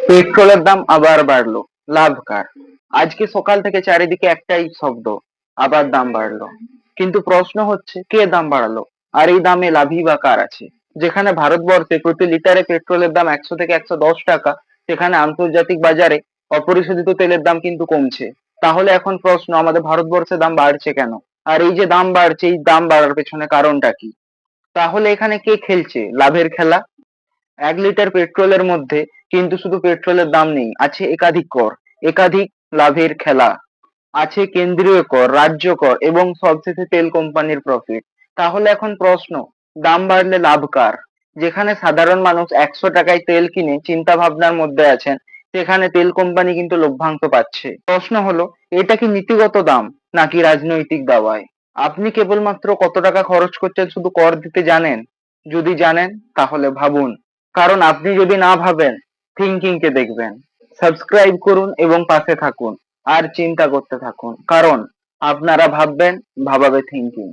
পেট্রোলের দাম আবার বাড়লো, লাভ কার? আজকে সকাল থেকে চারিদিকে একটাই শব্দ, আবার দাম বাড়লো। কিন্তু প্রশ্ন হচ্ছে কে দাম বাড়ালো, আর এই দামে লাভই বা কার আছে? যেখানে ভারতবর্ষে প্রতি লিটারে পেট্রোলের দাম 100 থেকে 110 টাকা, সেখানে আন্তর্জাতিক বাজারে অপরিশোধিত তেলের দাম কিন্তু কমছে। তাহলে এখন প্রশ্ন, আমাদের ভারতবর্ষে দাম বাড়ছে কেন? আর এই যে দাম বাড়ছে, এই দাম বাড়ার পেছনে কারণটা কি? তাহলে এখানে কে খেলছে লাভের খেলা? 1 লিটার পেট্রোলের মধ্যে কিন্তু শুধু পেট্রোলের দাম নেই, আছে একাধিক কর, একাধিক লাভের খেলা। আছে কেন্দ্রীয় কর, রাজ্য কর এবং সবশেষে তেল কোম্পানির প্রফিট। তাহলে এখন প্রশ্ন, দাম বাড়লে লাভ কার? যেখানে সাধারণ মানুষ 100 টাকায় তেল কিনে চিন্তা ভাবনার মধ্যে আছেন, সেখানে তেল কোম্পানি কিন্তু লভ্যাংশ পাচ্ছে। প্রশ্ন হলো, এটা কি নীতিগত দাম নাকি রাজনৈতিক দাওয়ায়? আপনি কেবলমাত্র কত টাকা খরচ করছেন শুধু কর দিতে জানেন? যদি জানেন তাহলে ভাবুন, কারণ আপনি যদি না ভাবেন, থিঙ্কিং কে দেখবেন। সাবস্ক্রাইব করুন এবং পাশে থাকুন, আর চিন্তা করতে থাকুন, কারণ আপনারা ভাববেন, ভাবাবে থিঙ্কিং।